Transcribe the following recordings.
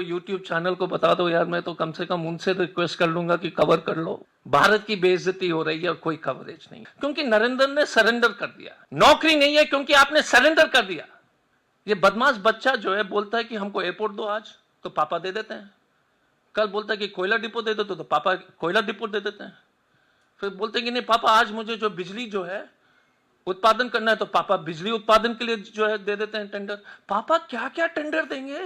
YouTube channel को बता दो यार, मैं तो कम से कम उनसे रिक्वेस्ट कर लूंगा कि कवर कर लो। भारत की बेइज्जती हो रही है और कोई कवरेज नहीं, क्योंकि नरेंद्र ने सरेंडर कर दिया। नौकरी नहीं है क्योंकि आपने सरेंडर कर दिया। ये बदमाश बच्चा जो है बोलता है कि हमको एयरपोर्ट दो आज, तो पापा दे देते हैं। कल बोलता है कि कोयला डिपो दे दो, तो पापा कोयला डिपो दे देते हैं। फिर बोलते हैं कि नहीं पापा, आज मुझे जो बिजली जो है उत्पादन करना है, तो पापा बिजली उत्पादन के लिए जो है दे देते हैं टेंडर। पापा क्या क्या टेंडर देंगे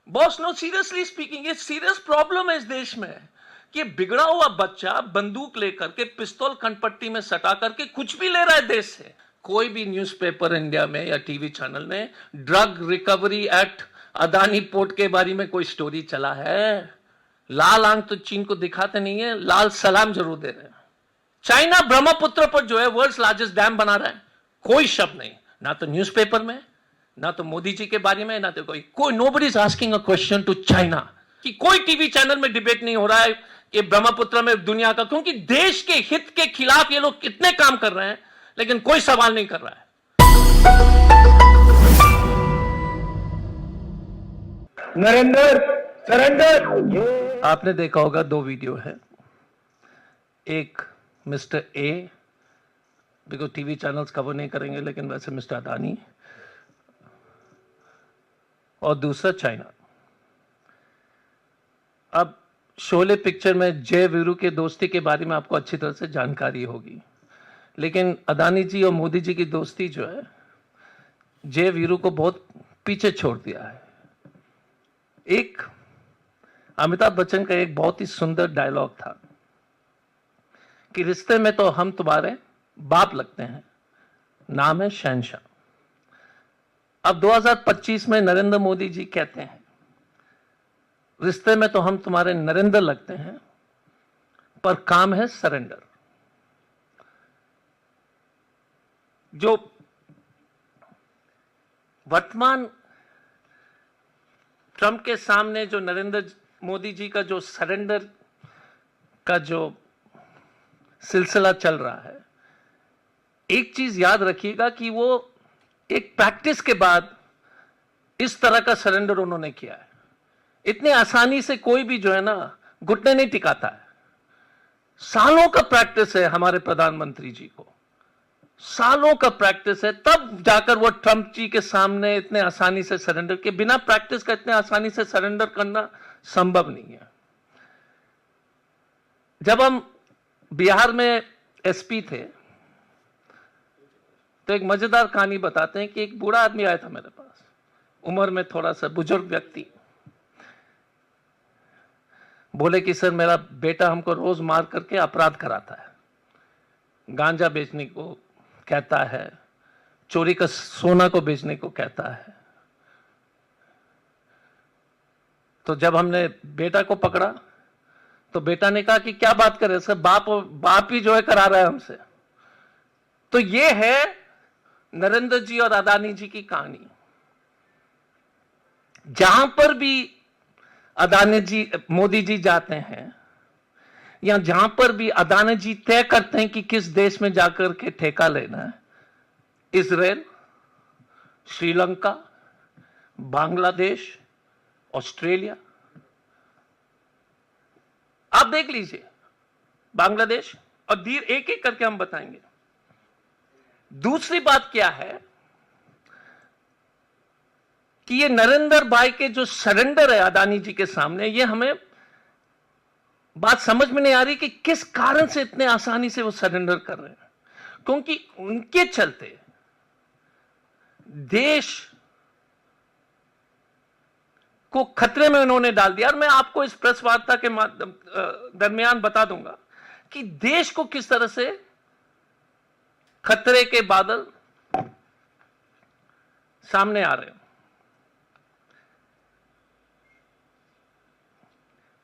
बॉस? नो, सीरियसली स्पीकिंग, ये सीरियस प्रॉब्लम है इस देश में कि बिगड़ा हुआ बच्चा बंदूक लेकर के, पिस्तौल कनपट्टी में सटा करके कुछ भी ले रहा है देश से। कोई भी न्यूज़पेपर इंडिया में या टीवी चैनल में drug recovery act, Adani port के बारे में कोई स्टोरी चला है? लाल आंख तो चीन को दिखाते नहीं है, लाल सलाम जरूर दे रहे हैं। चाइना ब्रह्मपुत्र पर जो है वर्ल्ड्स लार्जेस्ट डैम बना रहा है, कोई शब्द नहीं, ना तो न्यूज़पेपर में, ना तो मोदी जी के बारे में, ना तो कोई nobody is asking a question to China. कि कोई टीवी चैनल में डिबेट नहीं हो रहा है कि ब्रह्मपुत्र में दुनिया का, क्योंकि देश के हित के खिलाफ ये लोग कितने काम कर रहे हैं, लेकिन कोई सवाल नहीं कर रहा है। नरेंद्र सरेंडर। आपने देखा होगा, दो वीडियो है। एक mister A, because TV channels cover नहीं करेंगे, लेकिन वैसे मिस्टर अदानी, और दूसरा चाइना। अब शोले पिक्चर में जय वीरू के दोस्ती के बारे में आपको अच्छी तरह से जानकारी होगी, लेकिन अदानी जी और मोदी जी की दोस्ती जो है, जय वीरू को बहुत पीछे छोड़ दिया है। एक अमिताभ बच्चन का एक बहुत ही सुंदर डायलॉग था कि रिश्ते में तो हम तुम्हारे बाप लगते हैं, नाम है शहंशाह। अब 2025 में नरेंद्र मोदी जी कहते हैं रिश्ते में तो हम तुम्हारे नरेंद्र लगते हैं, पर काम है सरेंडर। जो वर्तमान ट्रंप के सामने जो नरेंद्र मोदी जी का जो सरेंडर का जो सिलसिला चल रहा है, एक चीज याद रखिएगा कि वो एक प्रैक्टिस के बाद इस तरह का सरेंडर उन्होंने किया है। इतने आसानी से कोई भी जो है ना घुटने नहीं टिकाता है। सालों का प्रैक्टिस है हमारे प्रधानमंत्री जी को, सालों का प्रैक्टिस है, तब जाकर वो ट्रंप जी के सामने इतने आसानी से सरेंडर के। बिना प्रैक्टिस का इतने आसानी से सरेंडर करना संभव नहीं है। जब हम बिहार में एसपी थे, तो एक मजेदार कहानी बताते हैं कि एक बूढ़ा आदमी आया था मेरे पास, उम्र में थोड़ा सा बुजुर्ग व्यक्ति। बोले कि सर, मेरा बेटा हमको रोज मार करके अपराध कराता है, गांजा बेचने को कहता है, चोरी का सोना को बेचने को कहता है। तो जब हमने बेटा को पकड़ा, तो बेटा ने कहा कि क्या बात कर रहे सर, बाप ही जो है करा रहा है हमसे। तो ये है नरेंद्र जी और अदानी जी की कहानी। जहां पर भी अदानी जी, मोदी जी जाते हैं, या जहां पर भी अदानी जी तय करते हैं कि किस देश में जाकर के ठेका लेना है, इजराइल, श्रीलंका, बांग्लादेश, ऑस्ट्रेलिया, आप देख लीजिए, बांग्लादेश, और धीर एक एक करके हम बताएंगे। दूसरी बात क्या है कि ये नरेंद्र भाई के जो सरेंडर है अदानी जी के सामने, ये हमें बात समझ में नहीं आ रही कि किस कारण से इतने आसानी से वो सरेंडर कर रहे हैं। क्योंकि उनके चलते देश को खतरे में उन्होंने डाल दिया। और मैं आपको इस प्रेस वार्ता के दरमियान बता दूंगा कि देश को किस तरह से खतरे के बादल सामने आ रहे हैं।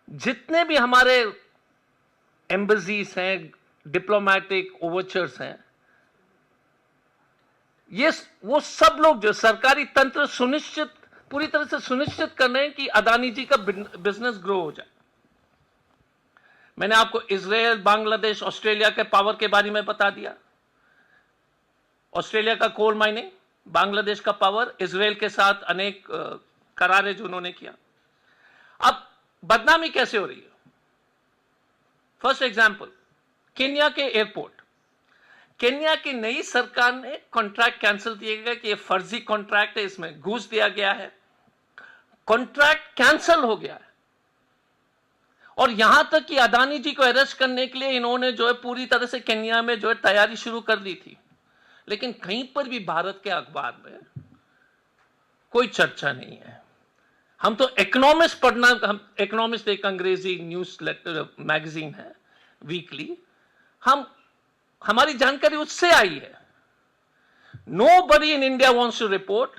जितने भी हमारे एम्बेसीज हैं, डिप्लोमेटिक ओवरचर्स हैं, ये वो सब लोग जो सरकारी तंत्र सुनिश्चित, पूरी तरह से सुनिश्चित कर रहे हैं कि अदानी जी का बिजनेस ग्रो हो जाए। मैंने आपको इजराइल, बांग्लादेश, ऑस्ट्रेलिया के पावर के बारे में बता दिया। ऑस्ट्रेलिया का कोल माइनिंग, बांग्लादेश का पावर, इजराइल के साथ अनेक करारे जो उन्होंने किया। अब बदनामी कैसे हो रही है? फर्स्ट एग्जांपल, केन्या के एयरपोर्ट। केन्या की नई सरकार ने कॉन्ट्रैक्ट कैंसिल किया गया कि ये फर्जी कॉन्ट्रैक्ट है, इसमें घूस दिया गया है। कॉन्ट्रैक्ट कैंसिल हो गया है और यहां तक कि अदानी जी को अरेस्ट करने के लिए इन्होंने जो है पूरी तरह से केन्या में जो है तैयारी शुरू कर दी थी, लेकिन कहीं पर भी भारत के अखबार में कोई चर्चा नहीं है। हम तो इकोनॉमिस्ट पढ़ना, हम इकोनॉमिस्ट एक अंग्रेजी न्यूज लेटर मैगजीन है वीकली, हमारी जानकारी उससे आई है। Nobody in India wants to report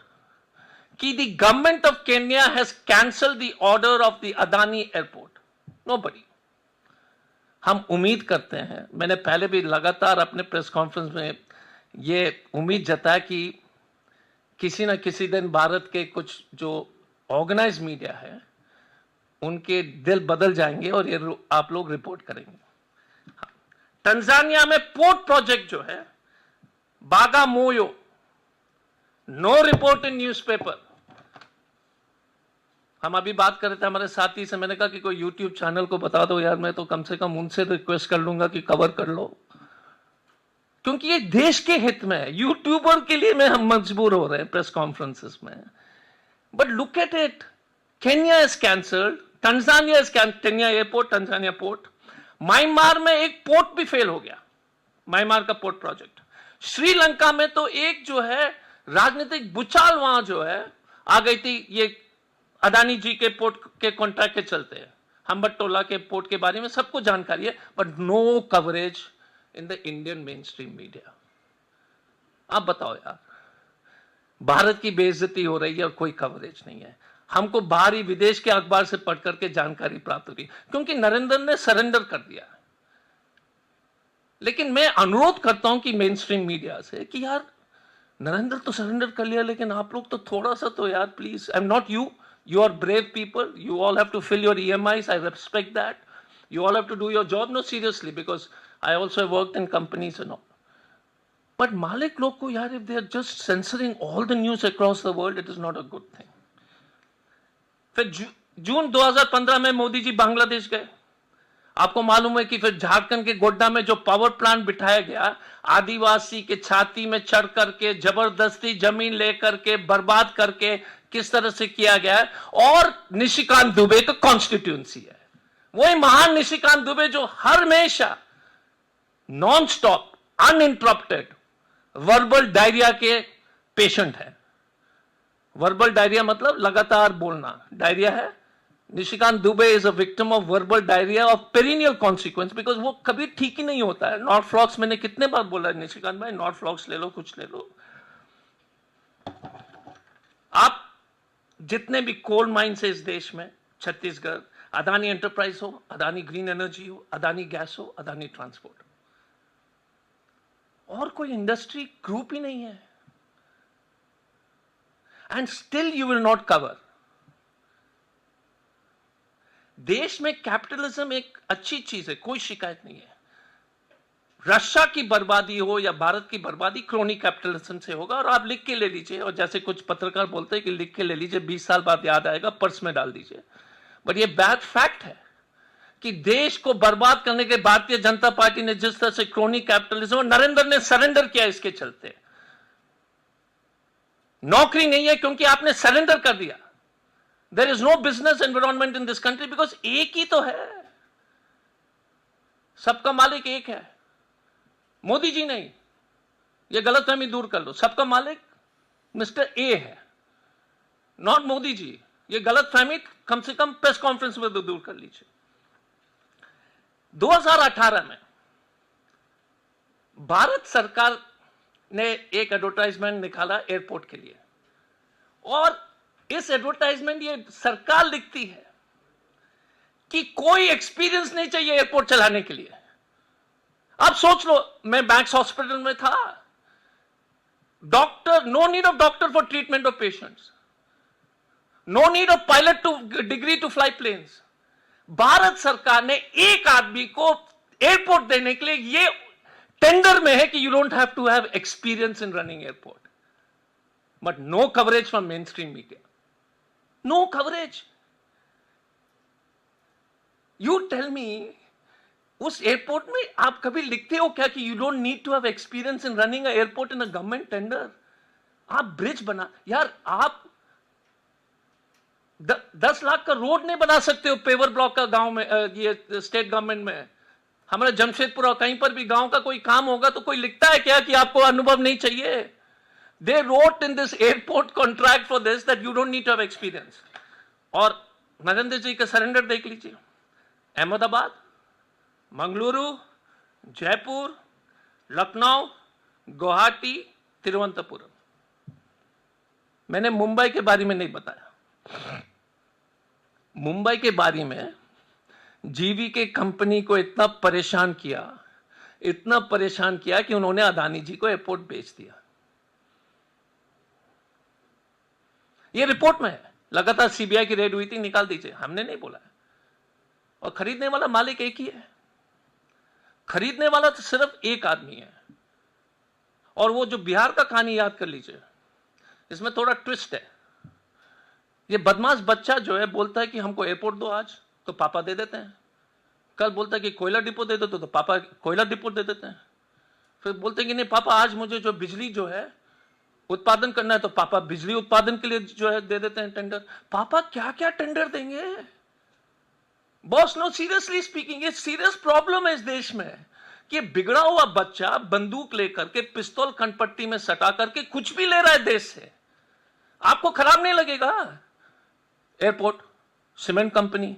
कि the government of Kenya has cancelled the order of the Adani airport. Nobody. हम उम्मीद करते हैं, मैंने पहले भी लगातार अपने प्रेस कॉन्फ्रेंस में ये उम्मीद जताया कि किसी न किसी दिन भारत के कुछ जो ऑर्गेनाइज मीडिया है उनके दिल बदल जाएंगे और ये आप लोग रिपोर्ट करेंगे। तंजानिया में पोर्ट प्रोजेक्ट जो है बागामोयो, नो रिपोर्ट इन न्यूज़पेपर। हम अभी बात कर रहे थे हमारे साथी से, मैंने कहा कि कोई यूट्यूब चैनल को बता दो यार, मैं तो कम से कम उनसे रिक्वेस्ट कर लूंगा कि कवर कर लो, क्योंकि ये देश के हित में है। यूट्यूबर के लिए में हम मजबूर हो रहे हैं प्रेस कॉन्फ्रेंसेस में, but look at it, Kenya is cancelled, Tanzania is cancelled, Kenya airport, Tanzania port. Myanmar में एक पोर्ट भी फेल हो गया, म्यांमार का पोर्ट प्रोजेक्ट। श्रीलंका में तो एक जो है राजनीतिक भूचाल वहां जो है आ गई थी, ये अदानी जी के पोर्ट के कॉन्ट्रैक्ट के चलते हैं। हम्बटोला के पोर्ट के बारे में सबको जानकारी है, but no coverage in the Indian mainstream media. आप बताओ यार, भारत की बेइज्जती हो रही है और कोई कवरेज नहीं है। हमको बाहरी विदेश के अखबार से पढ़ करके जानकारी प्राप्त हो रही, क्योंकि नरेंद्र ने सरेंडर कर दिया। लेकिन मैं अनुरोध करता हूं कि मेन स्ट्रीम मीडिया से कि यार नरेंद्र तो सरेंडर कर लिया, लेकिन आप लोग तो थोड़ा सा तो यार please, I am not you are brave people, you all have to fill your EMIs, I respect that, you all have to do your job, no seriously, because I also have worked in companies and all, but मालिक लोग को यार, if they are just censoring all the news across the world, it is not a good thing। फिर जून 2015 में मोदी जी बांग्लादेश गए। आपको मालूम है कि फिर झारखंड के गोड्डा में जो पावर प्लांट बिठाया गया, आदिवासी के छाती में चढ़ करके जबरदस्ती जमीन लेकर के बर्बाद करके किस तरह से किया गया है, और निशिकांत दुबे का कॉन्स्टिट्यूंसी है, वही महान निशिकांत दुबे जो हमेशा non stop uninterrupted verbal diarrhoea के पेशेंट है। वर्बल डायरिया मतलब लगातार बोलना, डायरिया है। Nishikant Dubey is a victim of verbal diarrhoea of perennial consequence, because वो कभी ठीक ही नहीं होता है। नॉट फ्लॉक्स, मैंने कितने बार बोला है निशिकांत भाई, नॉट फ्लॉक्स ले लो, कुछ ले लो। आप जितने भी कोल माइंस है इस देश में, छत्तीसगढ़, अदानी एंटरप्राइज हो, अदानी ग्रीन एनर्जी हो, अदानी गैस हो, अदानी ट्रांसपोर्ट, और कोई इंडस्ट्री ग्रुप ही नहीं है, and still you will not cover. देश में कैपिटलिज्म एक अच्छी चीज है, कोई शिकायत नहीं है। रशिया की बर्बादी हो या भारत की बर्बादी क्रोनी कैपिटलिज्म से होगा, और आप लिख के ले लीजिए, और जैसे कुछ पत्रकार बोलते हैं कि लिख के ले लीजिए, 20 साल बाद याद आएगा, पर्स में डाल दीजिए। बट ये बैड फैक्ट है कि देश को बर्बाद करने के भारतीय जनता पार्टी ने जिस तरह से क्रोनी कैपिटलिज्म, और नरेंद्र ने सरेंडर किया इसके चलते। नौकरी नहीं है क्योंकि आपने सरेंडर कर दिया। There is no business environment in this country, because एक ही तो है, सबका मालिक एक है, मोदी जी नहीं। ये गलतफहमी दूर कर लो, सबका मालिक मिस्टर ए है, नॉट मोदी जी। ये गलतफहमी कम से कम प्रेस कॉन्फ्रेंस में तो दूर कर लीजिए। 2018 में भारत सरकार ने एक एडवर्टाइजमेंट निकाला एयरपोर्ट के लिए, और इस एडवर्टाइजमेंट ये सरकार लिखती है कि कोई एक्सपीरियंस नहीं चाहिए एयरपोर्ट चलाने के लिए। अब सोच लो, मैं मैक्स हॉस्पिटल में था, doctor, no need of doctor for treatment of patients, no need of pilot to degree to fly planes. Bharat सरकार ने एक आदमी को एयरपोर्ट देने के लिए ये टेंडर में है कि you don't have to have experience in running airport, but no coverage from mainstream media. No coverage. You tell me, उस एयरपोर्ट में आप कभी लिखते हो क्या कि you don't need to have experience in running a airport in a government tender? आप bridge बना यार, आप 10 लाख का रोड नहीं बना सकते हो पेवर ब्लॉक का गांव में, ये स्टेट गवर्नमेंट में। हमारा जमशेदपुर कहीं पर भी गांव का कोई काम होगा तो कोई लिखता है क्या कि आपको अनुभव नहीं चाहिए? They wrote in this airport contract for this that you don't need to have experience. और नरेंद्र जी का सरेंडर देख लीजिए, अहमदाबाद, मंगलुरु, जयपुर, लखनऊ, गुवाहाटी, तिरुवनंतपुरम। मैंने मुंबई के बारे में नहीं बताया। मुंबई के बारे में जीवी के कंपनी को इतना परेशान किया कि उन्होंने अदानी जी को एयरपोर्ट बेच दिया। ये रिपोर्ट में है, लगातार सीबीआई की रेड हुई थी, निकाल दीजिए, हमने नहीं बोला है। और खरीदने वाला मालिक एक ही है, खरीदने वाला तो सिर्फ एक आदमी है। और वो जो बिहार का कहानी याद कर लीजिए, इसमें थोड़ा ट्विस्ट है। ये बदमाश बच्चा जो है बोलता है कि हमको एयरपोर्ट दो आज, तो पापा दे देते हैं। कल बोलता है कि कोयला डिपो दे दो, तो पापा कोयला डिपो दे देते हैं। फिर बोलते हैं कि नहीं पापा, आज मुझे जो बिजली जो है उत्पादन करना है, तो पापा बिजली उत्पादन के लिए जो है दे देते हैं टेंडर। पापा क्या क्या टेंडर देंगे? बॉस, नो, सीरियसली स्पीकिंग, ये सीरियस प्रॉब्लम है इस देश में कि बिगड़ा हुआ बच्चा बंदूक लेकर के, पिस्तौल कनपट्टी में सटा करके कुछ भी ले रहा है देश से। आपको खराब नहीं लगेगा? एयरपोर्ट, सीमेंट कंपनी,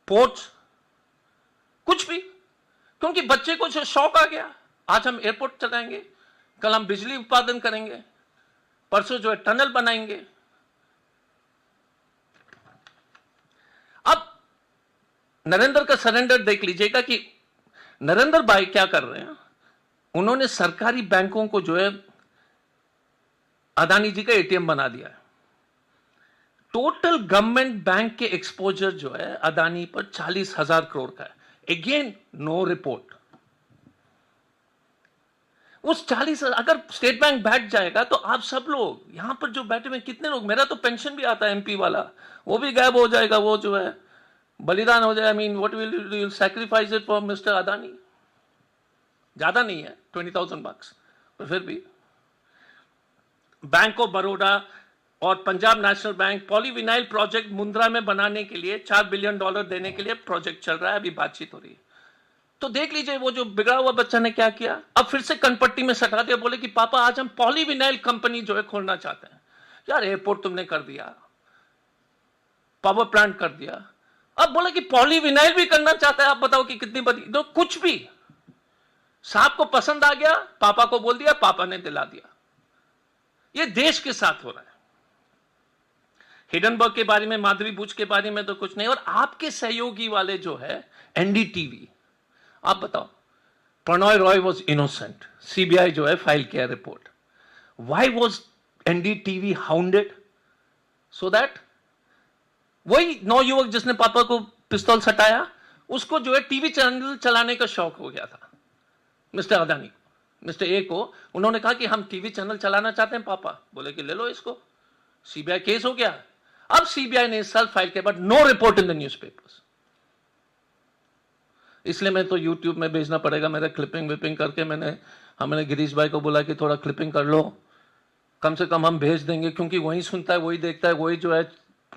पोर्ट्स, कुछ भी, क्योंकि बच्चे को जो शौक आ गया, आज हम एयरपोर्ट चलाएंगे, कल हम बिजली उत्पादन करेंगे, परसों जो है टनल बनाएंगे। अब नरेंद्र का सरेंडर देख लीजिएगा कि नरेंद्र भाई क्या कर रहे हैं। उन्होंने सरकारी बैंकों को जो है अदानी जी का एटीएम बना दिया है। टोटल गवर्नमेंट बैंक के एक्सपोजर जो है अदानी पर 40,000 करोड़ का है। Again no report. उस 40,000 अगर स्टेट बैंक बैठ जाएगा तो आप सब लोग यहां पर जो बैठे हुए कितने लोग, मेरा तो पेंशन भी आता है एमपी वाला, वो भी गायब हो जाएगा, वो जो है बलिदान हो जाए। I mean what will you sacrifice it for mister Adani? ज्यादा नहीं है, 20,000 bucks, पर फिर भी बैंक ऑफ बड़ौदा और Punjab national bank polyvinyl project Mundra में बनाने के लिए $4 बिलियन देने के लिए प्रोजेक्ट चल रहा है, अभी बातचीत हो रही है। तो देख लीजिए वो जो बिगड़ा हुआ बच्चा ने क्या किया, अब फिर से कनपट्टी में सटा दिया, बोले कि पापा आज हम पॉलीविनाइल कंपनी जो है खोलना चाहते हैं। यार एयरपोर्ट तुमने कर दिया, पावर प्लांट कर दिया, अब बोले कि पॉलीविनाइल भी करना चाहता है। आप बताओ कि कितनी बड़ी, तो कुछ भी साहब को पसंद आ गया, पापा को बोल दिया, पापा ने दिला दिया। ये देश के साथ हो रहा है। हिडनबर्ग के बारे में, माधवी बुच के बारे में तो कुछ नहीं। और आपके सहयोगी वाले जो है एनडीटीवी, आप बताओ, Prannoy Roy was innocent, CBI जो है फाइल किया report. Why was NDTV hounded? So that वही नौयुवक जिसने पापा को पिस्तौल सटाया, उसको जो है टीवी चैनल चलाने का शौक हो गया था। मिस्टर अदानी को, मिस्टर ए को उन्होंने कहा कि हम टीवी चैनल चलाना चाहते हैं पापा, बोले कि ले लो इसको, सीबीआई केस हो गया। अब सीबीआई ने इस साल फाइल किया, but no report in the newspapers. इसलिए मैं तो यूट्यूब में भेजना पड़ेगा, मेरा क्लिपिंग विपिंग करके हमने गिरीश भाई को बोला कि थोड़ा क्लिपिंग कर लो, कम से कम हम भेज देंगे, क्योंकि वही सुनता है, वही देखता है, वही जो है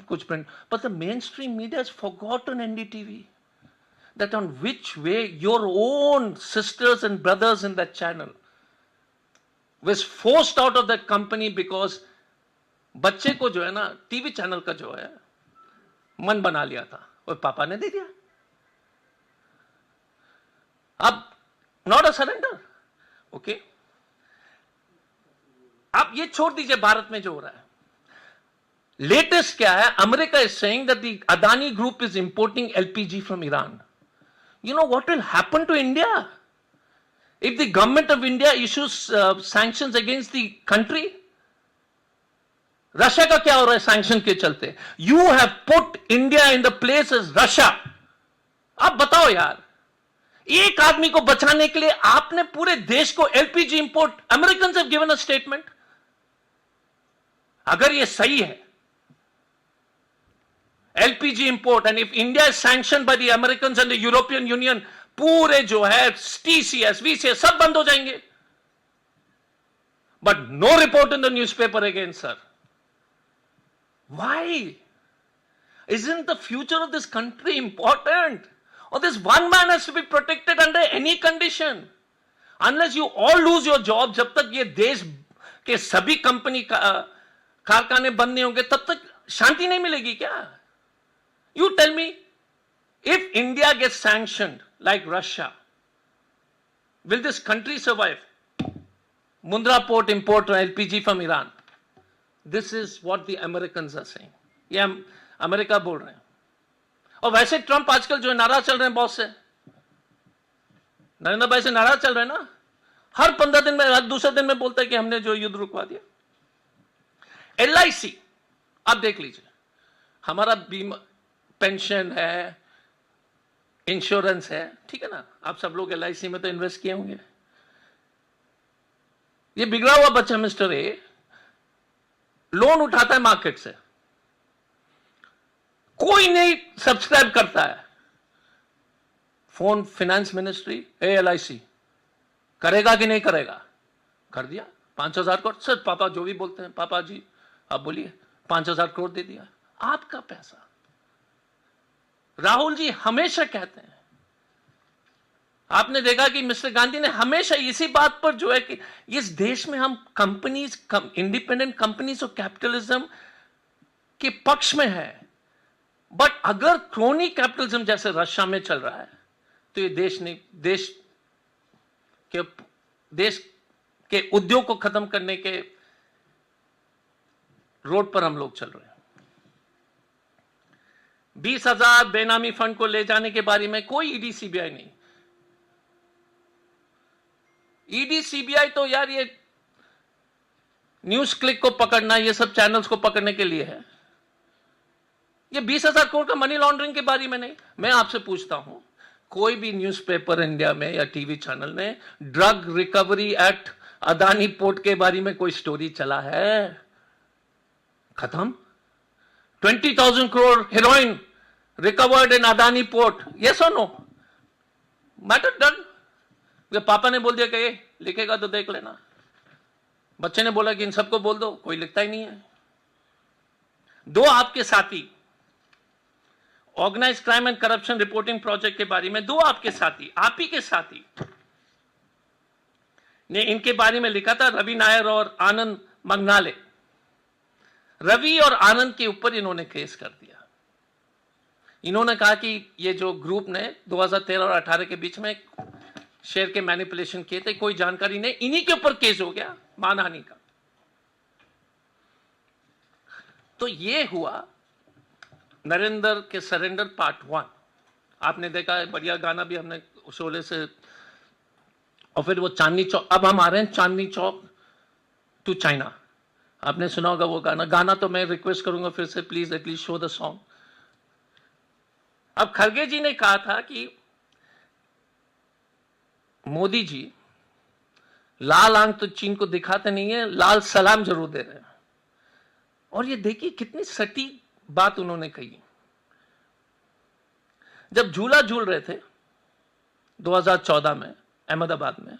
कुछ print. But the main stream media has forgotten NDTV, that on which way your own sisters and brothers in that channel was forced out of that company because बच्चे को जो है ना टीवी चैनल का जो है मन बना लिया था और पापा ने दे दिया। अब नॉट अ सरेंडर, ओके। आप ये छोड़ दीजिए भारत में जो हो रहा है। लेटेस्ट क्या है, America is saying that the Adani group is importing LPG from Iran. You know what will happen to India if the government of India issues sanctions against the country? Russia का क्या हो रहा है सैंक्शन के चलते? You have put India in the place as Russia. आप बताओ यार, एक आदमी को बचाने के लिए आपने पूरे देश को LPG import, Americans have given a statement. अगर ये सही है LPG import and if India is sanction by the American and the European Union, पूरे जो है टीसीएस वीसीएस सब बंद हो जाएंगे. But no report in the newspaper again sir. Why? Isn't the future of this country important? Or this one man has to be protected under any condition? Unless you all lose your job, जब तक ये देश के सभी company कारखाने बंद नहीं होंगे तब तक शांति नहीं मिलेगी क्या? You tell me, if India gets sanctioned like Russia, will this country survive? Mundra port import LPG from Iran. This is what the Americans are saying. ये अमेरिका बोल रहे हैं. और वैसे ट्रंप आजकल जो नाराज चल रहे हैं बॉस से, नरेंद्र भाई से नाराज चल रहे हैं ना. हर 15 दिन में, हर दूसरे दिन में बोलता है कि हमने जो युद्ध रुकवा दिया. एलआईसी आप देख लीजिए, हमारा बीमा पेंशन है, इंश्योरेंस है, ठीक है ना. आप सब लोग एलआईसी में तो इन्वेस्ट किए होंगे. ये बिगड़ा हुआ बच्चा मिस्टर ए लोन उठाता है मार्केट से, कोई नहीं सब्सक्राइब करता है. फोन फाइनेंस मिनिस्ट्री, एलआईसी करेगा कि नहीं करेगा? कर दिया 5,000 करोड़. सर पापा जो भी बोलते हैं, पापा जी आप बोलिए, 5,000 करोड़ दे दिया. आपका पैसा. राहुल जी हमेशा कहते हैं, आपने देखा कि मिस्टर गांधी ने हमेशा इसी बात पर जो है कि इस देश में हम कंपनीज, इंडिपेंडेंट कंपनीज और कैपिटलिज्म के पक्ष में है. बट अगर क्रोनी कैपिटलिज्म जैसे रशिया में चल रहा है तो ये देश के उद्योग को खत्म करने के रोड पर हम लोग चल रहे हैं. 20,000 बेनामी फंड को ले जाने के बारे में कोई ईडी सीबीआई नहीं. ईडी सीबीआई तो यार ये न्यूज क्लिक को पकड़ना, ये सब चैनल्स को पकड़ने के लिए है. ये 20,000 करोड़ का मनी लॉन्ड्रिंग के बारे में नहीं. मैं आपसे पूछता हूं, कोई भी न्यूज़पेपर इंडिया में या टीवी चैनल में drug recovery act Adani port के बारे में कोई स्टोरी चला है? खत्म. 20,000 crore heroin recovered in Adani port, yes और नो? Matter done. पापा ने बोल दिया कि ये लिखेगा तो देख लेना. बच्चे ने बोला कि इन सबको बोल दो, कोई लिखता ही नहीं है. दो आपके साथी organise crime and corruption reporting project के बारे में, दो आपके साथी, आप ही के साथी ने इनके बारे में लिखा था, रवि नायर और आनंद मंगनाले. रवि और आनंद के ऊपर इन्होंने केस कर दिया. इन्होंने कहा कि ये जो ग्रुप ने 2013 और 18 के बीच में शेयर के मैनिपुलेशन किए थे, कोई जानकारी नहीं, इन्हीं के ऊपर केस हो गया मानहानि का. तो ये हुआ नरेंद्र के सरेंडर पार्ट 1. आपने देखा है, बढ़िया गाना भी हमने शोले से. और फिर वो चांदनी चौक, अब हम आ रहे हैं चांदनी चौक टू चाइना. आपने सुना होगा वो गाना तो मैं रिक्वेस्ट करूंगा फिर से, प्लीज शो द सॉन्ग. अब खरगे जी ने कहा था कि मोदी जी लाल आंख तो चीन को दिखाते नहीं है, लाल सलाम जरूर दे रहे हैं. और ये देखिए कितनी सटीक बात उन्होंने कही. जब झूला झूल रहे थे 2014 में अहमदाबाद में,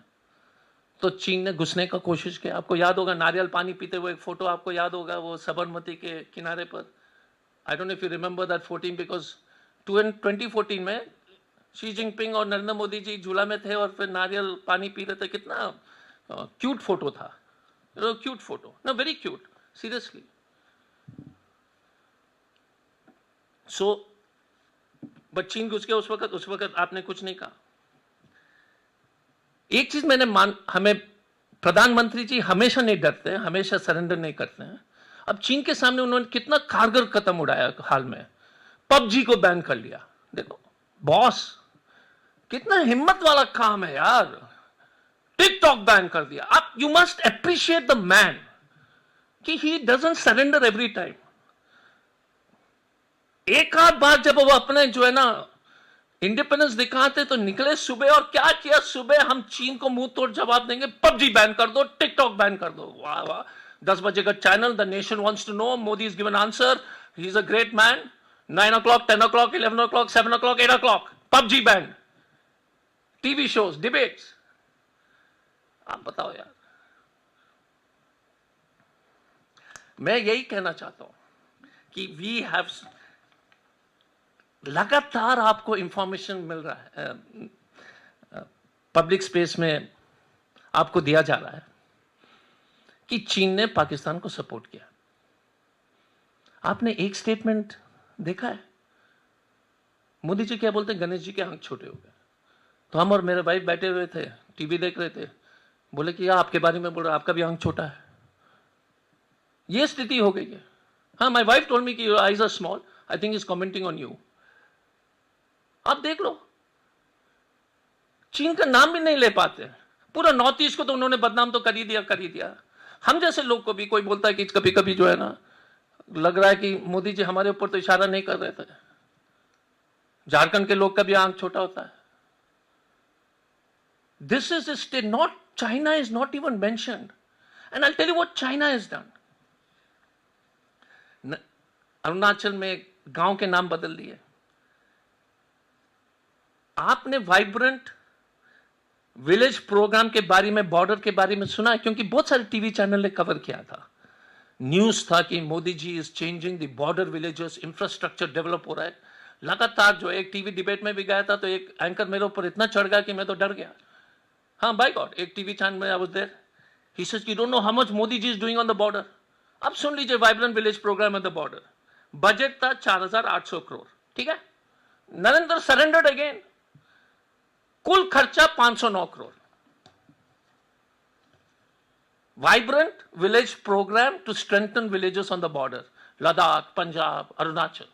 तो चीन ने घुसने का कोशिश किया. आपको याद होगा नारियल पानी पीते हुए एक फोटो आपको याद होगा, वो साबरमती के किनारे पर. I don't know if you remember that 14, because 2014 में शी जिनपिंग और नरेंद्र मोदी जी झूला में थे और फिर नारियल पानी पी रहे थे. कितना क्यूट फोटो था. क्यूट फोटो, ना very cute, seriously. So but चीन घुस गया उस वक्त आपने कुछ नहीं कहा. एक चीज हमें प्रधानमंत्री जी हमेशा नहीं डरते हैं, हमेशा सरेंडर नहीं करते हैं. अब चीन के सामने उन्होंने कितना कारगर कदम उठाया. हाल में पबजी को बैन कर लिया. देखो बॉस, कितना हिम्मत वाला काम है यार. टिकटॉक बैन कर दिया. आप you must appreciate the man कि he doesn't surrender every time. एक आध बार जब वो अपने जो है ना इंडिपेंडेंस दिखाते तो निकले सुबह, और क्या किया सुबह, हम चीन को मुंह तोड़ जवाब देंगे, पबजी बैन कर दो, टिकटॉक बैन कर दो. वाह वाह, 10 बजे का channel, the nation wants to know, Modi is given answer, he is a great man, 9 o'clock, 10 o'clock, 11 o'clock, 7 o'clock, 8 o'clock, PUBG band, TV shows, debates. आप बताओ यार। मैं यही कहना चाहता हूं कि वी हैव, लगातार आपको इंफॉर्मेशन मिल रहा है, पब्लिक स्पेस में आपको दिया जा रहा है कि चीन ने पाकिस्तान को सपोर्ट किया। आपने एक स्टेटमेंट देखा है? मोदी जी क्या बोलते हैं? गणेश जी के आंख छोटे हो गए। तो हम और मेरे भाई बैठे हुए थे, टीवी देख रहे थे, बोले कि यार आपके बारे में बोल रहा, आपका भी आंख छोटा है। ये स्थिति हो गई है। हाँ, माय वाइफ टोल्ड मी कि your eyes are small, I think is commenting on you. आप देख लो, चीन का नाम भी नहीं ले पाते। पूरा नॉर्थ ईस्ट को तो उन्होंने बदनाम तो कर ही दिया। हम जैसे लोग को भी कोई बोलता है कि कभी कभी जो है ना, लग रहा है कि मोदी जी हमारे ऊपर तो इशारा नहीं कर रहे थे। झारखंड के लोग का भी आंख छोटा होता है। This is state, not China is not even mentioned, and I tell you what China is done. Arunachal में गांव के नाम बदल दिए। आपने वाइब्रेंट विलेज प्रोग्राम के बारे में, बॉर्डर के बारे में सुना है? क्योंकि बहुत सारे टीवी चैनल ने कवर किया था, न्यूज था कि Modi ji is changing the border villages, infrastructure develop हो रहा है। लगातार जो एक टीवी डिबेट में भी गया था तो एक एंकर मेरे ऊपर इतना चढ़ गया कि मैं तो डर गया। हाँ बाय गॉड, एक टीवी चैनल में I was there, he says you don't know how much Modi ji is doing on the border. अब सुन लीजिए, vibrant village programme on the border, budget था 4,800 करोड़, ठीक है। नरेंद्र सरेंडर्ड अगेन, कुल खर्चा 509 crore. Vibrant village programme to strengthen villages on the border, Ladakh, Punjab, Arunachal,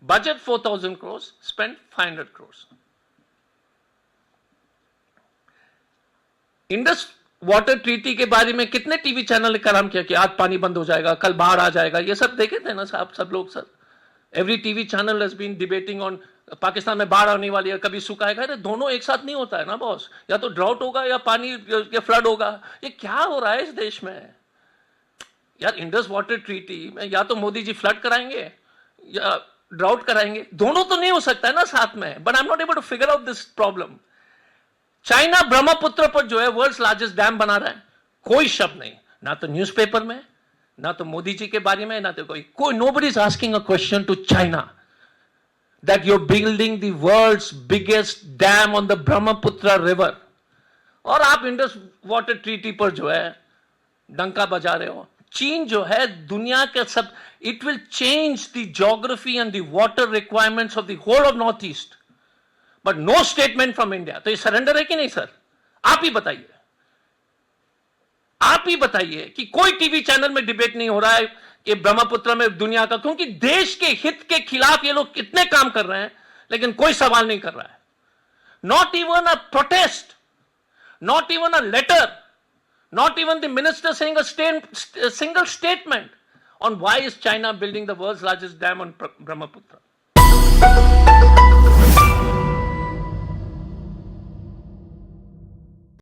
budget 4,000 crores, spent 500 crores. Indus water treaty के बारे में कितने टीवी चैनल ने कलाम किया कि आज पानी बंद हो जाएगा, कल बाढ़ आ जाएगा, ये सब देखे थे ना साहब सब लोग। Sir, every TV channel has been debating on Pakistan में बाढ़ आने वाली है, कभी सुखाएगा। अरे दोनों एक साथ नहीं होता है ना बॉस, या तो ड्राउट होगा या पानी या फ्लड होगा। ये क्या हो रहा है इस देश में यार? इंडस वाटर ट्रीटी में या तो मोदी जी फ्लड कराएंगे या ड्राउट कराएंगे, दोनों तो नहीं हो सकता है ना साथ में। But I am not able to figure out this problem. China Brahmaputra पर जो है वर्ल्ड्स लार्जेस्ट डैम बना रहा है, कोई शब्द नहीं, ना तो न्यूज़पेपर में, ना तो मोदी जी के बारे में, ना तो कोई nobody is asking a question to China that you are building the world's biggest dam on the Brahmaputra river, और आप इंडस वाटर ट्रीटी पर जो है डंका बजा रहे हो। चीन जो है दुनिया के सब, it will change the geography and the water requirements of the whole of north east, but no statement from India. तो ये सरेंडर है कि नहीं सर? आप ही बताइए, आप ही बताइए कि कोई टीवी चैनल में डिबेट नहीं हो रहा है कि ब्रह्मपुत्र में दुनिया का, क्योंकि देश के हित के खिलाफ ये लोग कितने काम कर रहे हैं, लेकिन कोई सवाल नहीं कर रहा है। Not even a protest, not even a letter, not even the minister saying a single statement on why is China building the world's largest dam on Brahmaputra.